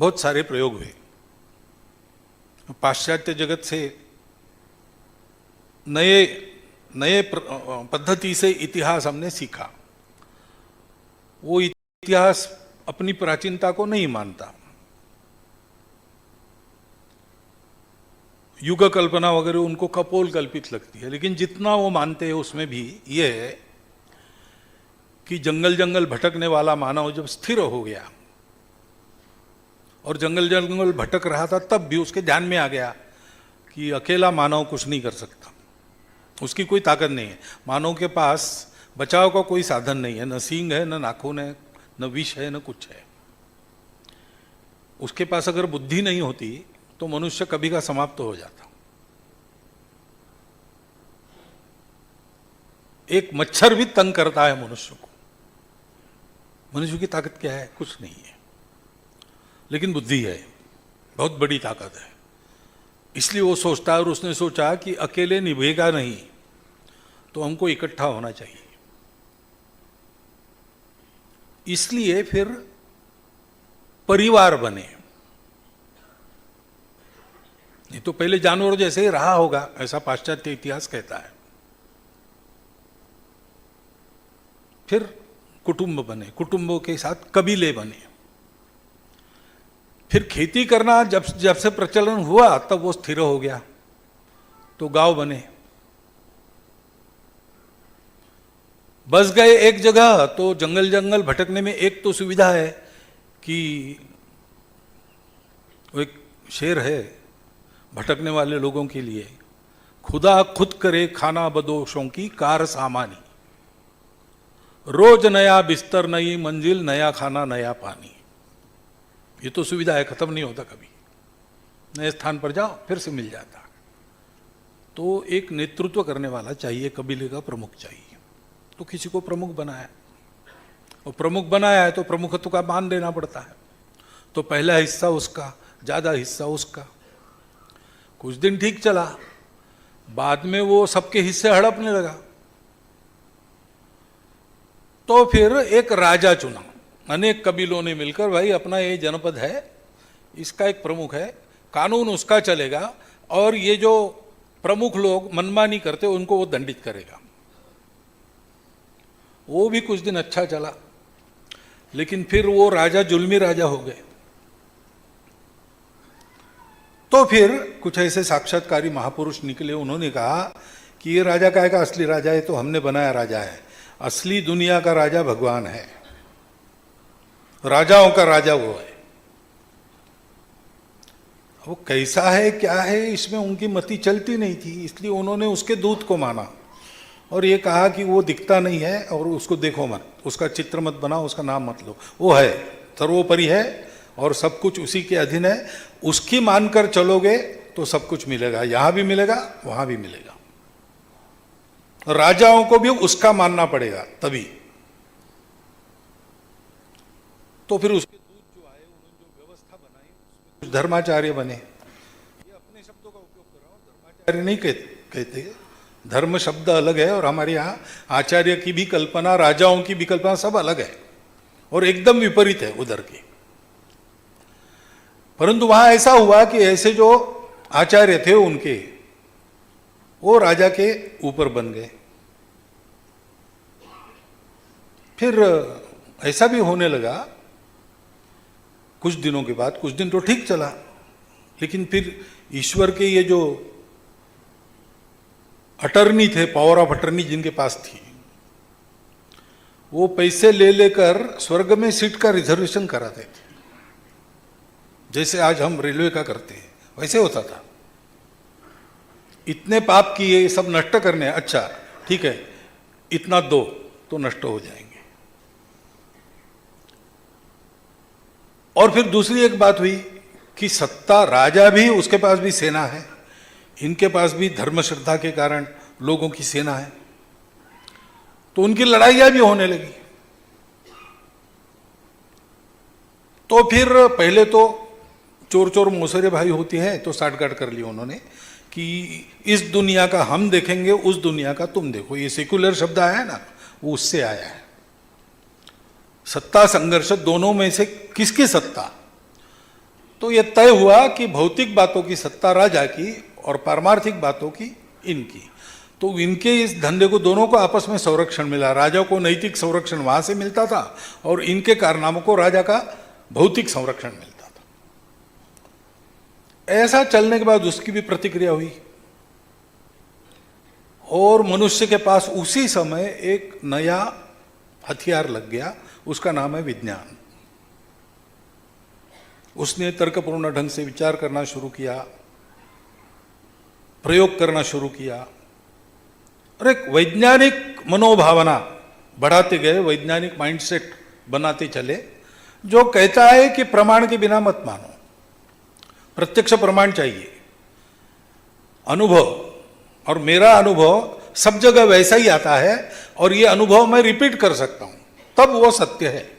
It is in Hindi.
बहुत सारे प्रयोग हुए। पाश्चात्य जगत से नए नए पद्धति से इतिहास हमने सीखा। वो इतिहास अपनी प्राचीनता को नहीं मानता, युग कल्पना वगैरह उनको कपोल कल्पित लगती है। लेकिन जितना वो मानते हैं उसमें भी ये है कि जंगल जंगल भटकने वाला मानव जब स्थिर हो गया और जंगल जंगल भटक रहा था, तब भी उसके ध्यान में आ गया कि अकेला मानव कुछ नहीं कर सकता, उसकी कोई ताकत नहीं है। मानव के पास बचाव का कोई साधन नहीं है, न सींग है, न नाखून है, न विष है, न कुछ है। उसके पास अगर बुद्धि नहीं होती तो मनुष्य कभी का समाप्त हो जाता। एक मच्छर भी तंग करता है मनुष्य को। मनुष्य की ताकत क्या है? कुछ नहीं है, लेकिन बुद्धि है, बहुत बड़ी ताकत है। इसलिए वो सोचता है, और उसने सोचा कि अकेले निभेगा नहीं, तो हमको इकट्ठा होना चाहिए। इसलिए फिर परिवार बने। नहीं तो पहले जानवर जैसे ही रहा होगा, ऐसा पाश्चात्य इतिहास कहता है। फिर कुटुंब बने, कुटुंबों के साथ कबीले बने। फिर खेती करना जब से प्रचलन हुआ तब वो स्थिर हो गया, तो गांव बने। बस गए एक जगह तो जंगल जंगल भटकने में एक तो सुविधा है कि वो एक शेर है भटकने वाले लोगों के लिए, खुदा खुद करे खाना बदोशों की कार सामानी, रोज नया बिस्तर नई मंजिल, नया खाना नया पानी। ये तो सुविधा है, खत्म नहीं होता कभी। नए स्थान पर जाओ फिर से मिल जाता। तो एक नेतृत्व करने वाला चाहिए, कबीले का प्रमुख चाहिए। तो किसी को प्रमुख बनाया, और प्रमुख बनाया है तो प्रमुखत्व का मान देना पड़ता है। तो पहला हिस्सा उसका, ज्यादा हिस्सा उसका। कुछ दिन ठीक चला, बाद में वो सबके हिस्से हड़पने लगा। तो फिर एक राजा चुना, अनेक कबीलों ने मिलकर, भाई अपना ये जनपद है, इसका एक प्रमुख है, कानून उसका चलेगा, और ये जो प्रमुख लोग मनमानी करते उनको वो दंडित करेगा। वो भी कुछ दिन अच्छा चला, लेकिन फिर वो राजा जुल्मी राजा हो गए। तो फिर कुछ ऐसे साक्षात्कारी महापुरुष निकले, उन्होंने कहा कि ये राजा का असली राजा है तो हमने बनाया राजा है, असली दुनिया का राजा भगवान है, राजाओं का राजा वो है। वो कैसा है क्या है इसमें उनकी मति चलती नहीं थी, इसलिए उन्होंने उसके दूत को माना और ये कहा कि वो दिखता नहीं है और उसको देखो मत, उसका चित्र मत बनाओ, उसका नाम मत लो, वो है, सर्वोपरि है और सब कुछ उसी के अधीन है। उसकी मानकर चलोगे तो सब कुछ मिलेगा, यहां भी मिलेगा वहां भी मिलेगा। राजाओं को भी उसका मानना पड़ेगा तभी। तो फिर उसके दूत जो आए, उन्होंने जो व्यवस्था बनाई, उसमें कुछ धर्माचार्य बने। ये अपने शब्दों का उपयोग कर रहा हूं, धर्माचार्य नहीं कहते, धर्म शब्द अलग है और हमारे यहाँ आचार्य की भी कल्पना, राजाओं की भी कल्पना सब अलग है और एकदम विपरीत है उधर की। परंतु वहां ऐसा हुआ कि ऐसे जो आचार्य थे उनके, वो राजा के ऊपर बन गए। फिर ऐसा भी होने लगा कुछ दिनों के बाद, कुछ दिन तो ठीक चला, लेकिन फिर ईश्वर के ये जो अटर्नी थे, पावर ऑफ अटर्नी जिनके पास थी, वो पैसे ले लेकर स्वर्ग में सीट का रिजर्वेशन कराते थे, जैसे आज हम रेलवे का करते हैं वैसे होता था। इतने पाप किए, सब नष्ट करने, अच्छा ठीक है इतना दो तो नष्ट हो जाएंगे। और फिर दूसरी एक बात हुई कि सत्ता, राजा भी, उसके पास भी सेना है, इनके पास भी धर्म श्रद्धा के कारण लोगों की सेना है, तो उनकी लड़ाइयां भी होने लगी। तो फिर पहले तो चोर चोर मौसरे भाई होती है, तो साठगांठ कर ली उन्होंने कि इस दुनिया का हम देखेंगे, उस दुनिया का तुम देखो। ये सेक्युलर शब्द आया है ना, वो उससे आया है। सत्ता संघर्ष, दोनों में से किसकी सत्ता? तो ये तय हुआ कि भौतिक बातों की सत्ता राजा की और पारमार्थिक बातों की इनकी। तो इनके इस धंधे को दोनों को आपस में संरक्षण मिला। राजा को नैतिक संरक्षण वहां से मिलता था और इनके कारनामों को राजा का भौतिक संरक्षण मिलता था। ऐसा चलने के बाद उसकी भी प्रतिक्रिया हुई और मनुष्य के पास उसी समय एक नया हथियार लग गया, उसका नाम है विज्ञान। उसने तर्कपूर्ण ढंग से विचार करना शुरू किया, प्रयोग करना शुरू किया और एक वैज्ञानिक मनोभावना बढ़ाते गए, वैज्ञानिक माइंडसेट बनाते चले, जो कहता है कि प्रमाण के बिना मत मानो, प्रत्यक्ष प्रमाण चाहिए। अनुभव, और मेरा अनुभव सब जगह वैसा ही आता है और ये अनुभव मैं रिपीट कर सकता हूं, तब वो सत्य है।